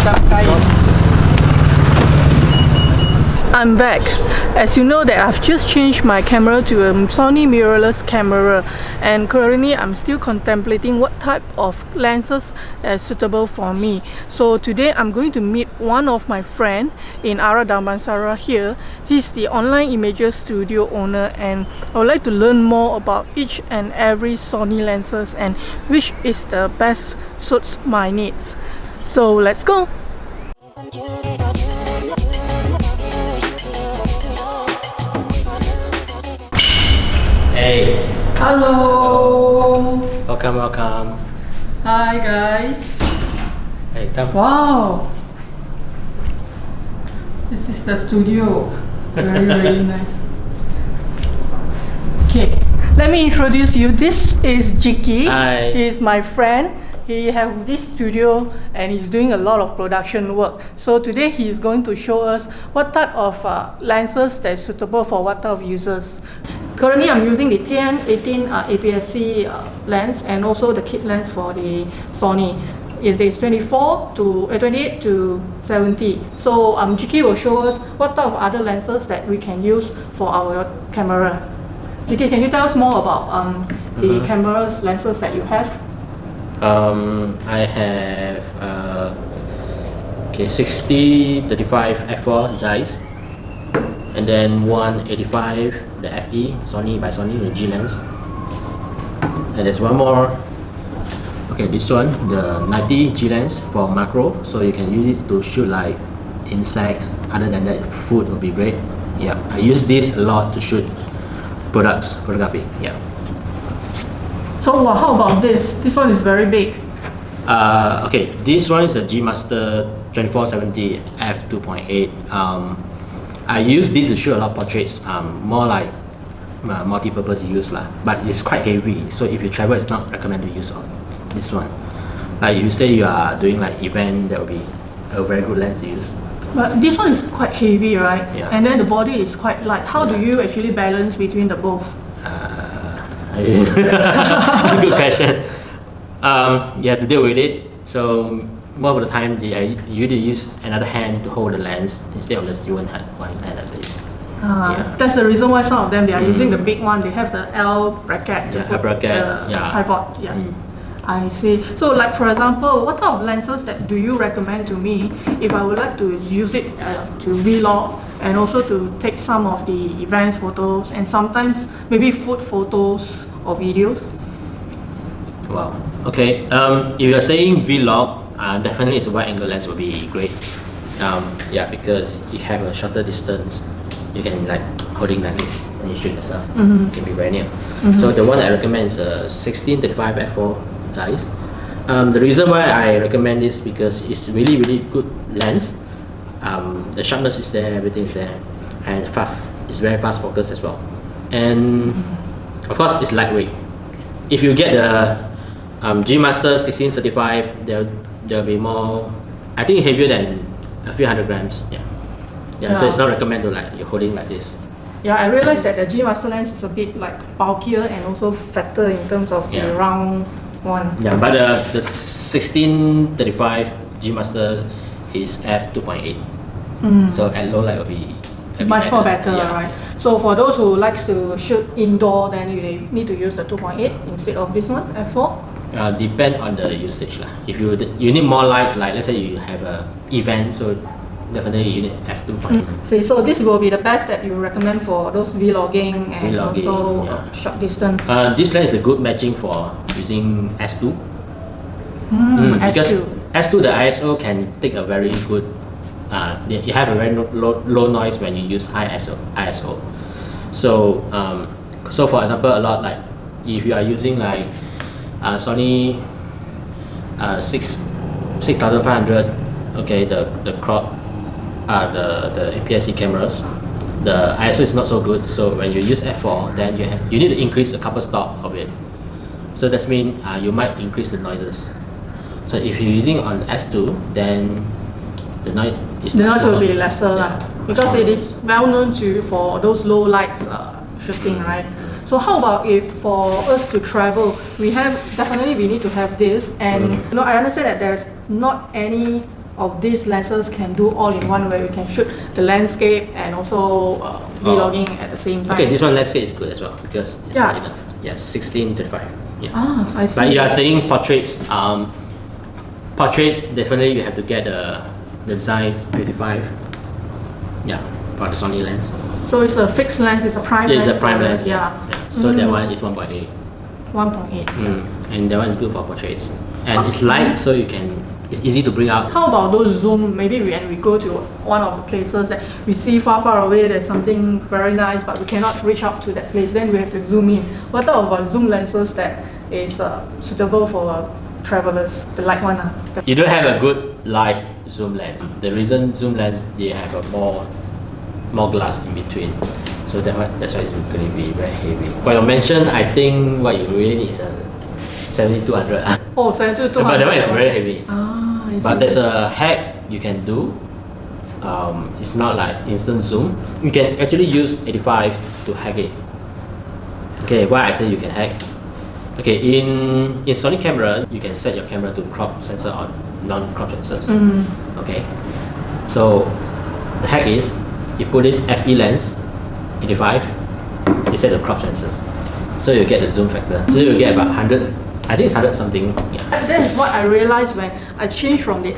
I'm back. As you know that I've just changed my camera to a Sony mirrorless camera, and currently I'm still contemplating what type of lenses is suitable for me. So today I'm going to meet one of my friend in Ara Damansara here. He's the online images studio owner, and I would like to learn more about each and every Sony lenses and which is the best suits my needs. So let's go! Hey! Hello! Welcome. Hi guys! Hey, come. Wow! This is the studio. Really nice. Okay, let me introduce you. This is Jikey. Hi. He's my friend. He has this studio and he's doing a lot of production work. So today he's going to show us what type of lenses that is suitable for what type of users. Currently I'm using the 10-18 APS-C lens and also the kit lens for the Sony. It is 28 to 70. So Jikey will show us what type of other lenses that we can use for our camera. Jikey, can you tell us more about the camera's lenses that you have? I have 60-35 f4 zeis, and then 185 the FE Sony by Sony, the G lens, and there's one more. Okay, this one, the 90 G lens for macro, so you can use it to shoot like insects. Other than that, food would be great. Yeah, I use this a lot to shoot photography. Yeah. So how about this? This one is very big. Okay, this one is a G Master 2470 f2.8. I use this to shoot a lot of portraits, more like multi-purpose use lah. But it's quite heavy, so if you travel, it's not recommended to use this one. Like if you say you are doing like event, that would be a very good lens to use. But this one is quite heavy, right? Yeah. And then the body is quite light. How do you actually balance between the both? Good question. You have to deal with it. So most of the time, you usually use another hand to hold the lens instead of just one hand like this. Yeah. That's the reason why some of them they are using the big one. They have the L bracket to put the tripod. Yeah. I see. So like for example, what type of lenses that do you recommend to me if I would like to use it to vlog and also to take some of the events photos and sometimes maybe food photos or videos? Wow. Okay. If you're saying vlog, definitely it's a wide angle lens will be great. Yeah, because you have a shorter distance. You can like holding like this and you shoot yourself. It can be very near. So the one I recommend is a 16-35 f4 size. The reason why I recommend this because it's really good lens. The sharpness is there, everything is there, and it's very fast focus as well. And of course, it's lightweight. If you get the G Master 1635, there'll be more. I think heavier than a few hundred grams. Yeah. So it's not recommended to like you're holding like this. Yeah, I realized that the G Master lens is a bit like bulkier and also fatter in terms of the round one. Yeah, but the 1635 G Master is f2.8. So at low light will be much more better, right? So for those who likes to shoot indoor, then you need to use the 2.8 instead of this one, f4. Depend on the usage lah. If you need more lights, like let's say you have a event, so definitely you need f2.8. See, so this will be the best that you recommend for those vlogging and also short distance. This lens is a good matching for using S2. Because S2 the ISO can take a very good. You have a very low noise when you use high ISO. So for example, a lot like if you are using like Sony 6500, okay, the crop, the APS-C cameras, the ISO is not so good. So when you use f4, then you need to increase a couple stop of it. So that means you might increase the noises. So if you're using on S2, then the noise will be lesser because it is well known for those low lights shooting, right? So how about if for us to travel, we need to have this, and I understand that there's not any of these lenses can do all in one, where you can shoot the landscape and also vlogging at the same time. Okay, this one landscape is good as well because it's Yeah. wide enough. Yes, 16:35. Yeah. Ah, I see. But you are saying portraits. Portraits definitely you have to get the Zeiss 55. Yeah, for the Sony lens. So it's a fixed lens, it's a prime lens. It's a prime lens. Yeah. So that one is 1.8. 1.8. And that one is good for portraits. And it's light, so it's easy to bring out. How about those zoom? Maybe when we go to one of the places that we see far away, there's something very nice, but we cannot reach out to that place. Then we have to zoom in. What type of zoom lenses that is suitable for travelers? The light one. You don't have a good light zoom lens. The reason zoom lens, they have a more glass in between. So that's why it's going to be very heavy. For your mention, I think what you really need is a 7200. Oh, 7200. But that one is very heavy. Ah, I But see. there's a hack you can do. It's not like instant zoom. You can actually use 85 to hack it. Okay, why I say you can hack? Okay, in Sony camera, you can set your camera to crop sensor or non-crop sensors. Okay, so the hack is you put this FE lens 85, you set the crop sensors, so you get the zoom factor. So you get about 100. I think it's 100 something. Yeah. That is what I realized when I changed from the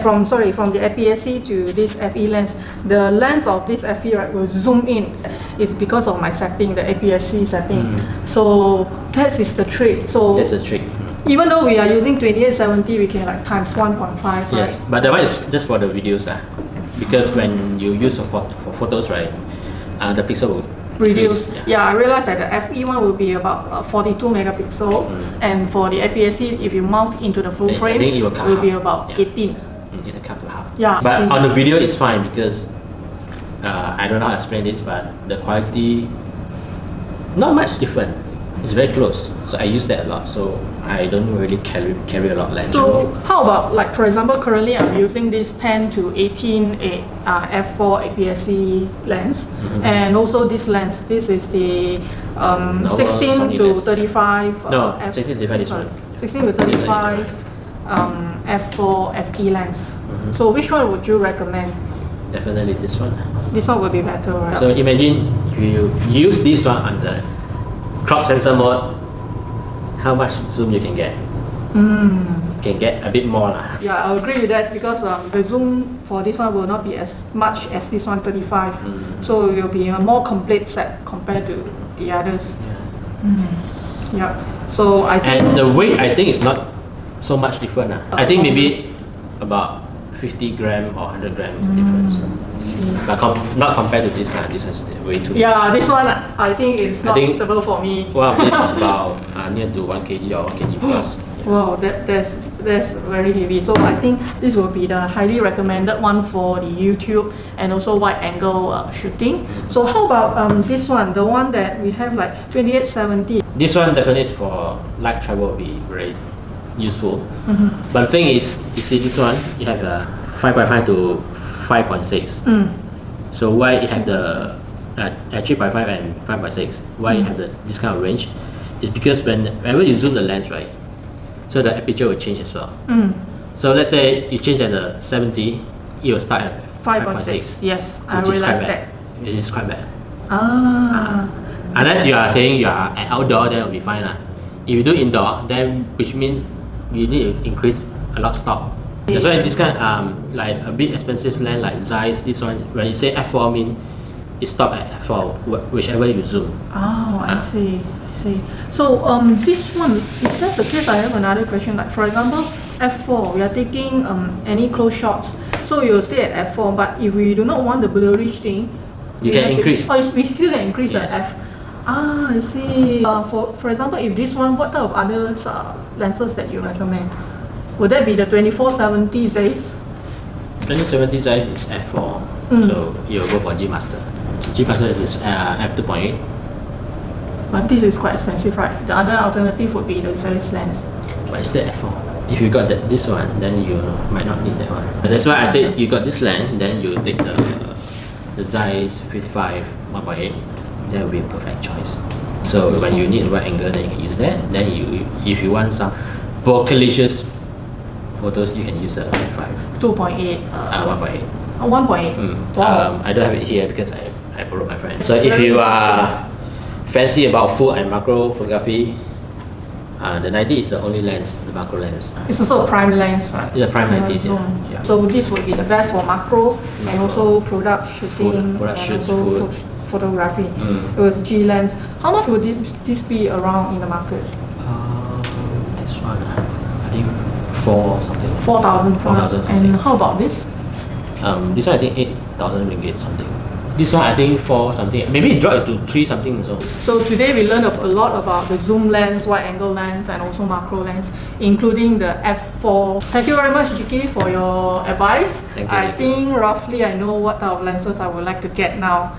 from the APS-C to this FE lens. The lens of this FE, right, will zoom in. It's because of my setting, the APS-C setting. So that is the trick. So That's a trick. even though we are using 2870, we can like times 1.5. Right? Yes, but that one is just for the videos, because when you use for photos, right, the pixel will Reduce. decrease. Yeah, I realized that the FE one will be about 42 megapixel, and for the APS-C, if you mount into the full I frame, think it will it cut will be half. about Yeah. 18. It'll cut to half. Yeah, But same. on the video, it's fine because I don't know how to explain this, but the quality not much different. It's very close. So I use that a lot. So I don't really carry a lot of lens. So how about, like, for example, currently I'm using this 10 to 18 f4 APS-C lens, and also this lens. This is the 16 Sony to lens. 35. No, 16 to 35 this one. 16 to 35 f4 FE lens. So which one would you recommend? Definitely this one. This one will be better, right? So imagine if you use this one on the crop sensor mode, how much zoom you can get? Can get a bit more lah. Yeah, I agree with that, because the zoom for this one will not be as much as this one 35. So it will be a more complete set compared to the others. Yeah. So I think And the weight, I think, is not so much different. I think maybe about 50 gram or 100 gram difference. But not compared to this one. This is way too. yeah, this one I think is not think- suitable for me. One of this is about near to 1 kg or 1 kg plus. Wow, that's very heavy. So I think this will be the highly recommended one for the YouTube and also wide angle shooting. So how about this one, the one that we have like 2870? This one definitely is for light travel, will be very useful. But the thing is, you see this one, you have a 5.5 to 5.6. So why it have the 3.5 and 5.6? Why it have this kind of range? Is because whenever you zoom the lens, right? So the aperture will change as well. So let's say you change at the 70, it will start at 5.6. Yes, I which is quite realized bad. that. It is quite bad. Ah. Unless you are saying you are at outdoor, then it will be fine lah. If you do indoor, then which means you need to increase a lot stop. That's why this kind like a bit expensive lens like Zeiss, this one, when you say f4, mean it stop at f4 whichever you zoom. Oh, I see. So this one, if that's the case, I have another question. Like, for example, f4, we are taking any close shots, so you'll stay at f4. But if we do not want the blurrish thing, You we can have to- increase. we still can increase the Yes. f. Ah, I see. For example, if this one, what type of other lenses that you recommend? Would that be the 2470 Zeiss? 2070 Zeiss is f4, so you'll go for G Master. G Master is f2.8. But this is quite expensive, right? The other alternative would be the Zeiss lens. But it's still f4. If you got this one, then you might not need that one. That's why I said you got this lens, then you take the Zeiss 55 1.8. That will be a perfect choice. So when you need a wide angle, then you can use that. Then if you want some bokeh-licious photos, you can use a 2.8. 1.8. 1.8. Wow. I don't have it here because I borrowed my friend. So if you are fancy about full and macro photography, the 90 is the only lens, the macro lens. It's also a prime lens, right? Yeah, prime 90. Yeah. So this would be the best for macro and also product shooting Product and shoots, also photography. It was G lens. How much would this be around in the market? This one, I think 4 something. 4,000 plus. 4,000 And how about this? This one I think 8,000 ringgit something. This one I think 4 something. Maybe it dropped to 3 something or so. So today we learned a lot about the zoom lens, wide angle lens and also macro lens, including the f4. Thank you very much, Jikey, for your advice. Thank you. I think roughly I know what type of lenses I would like to get now.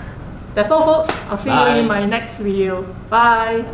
That's all, folks. I'll see you in my next video. Bye.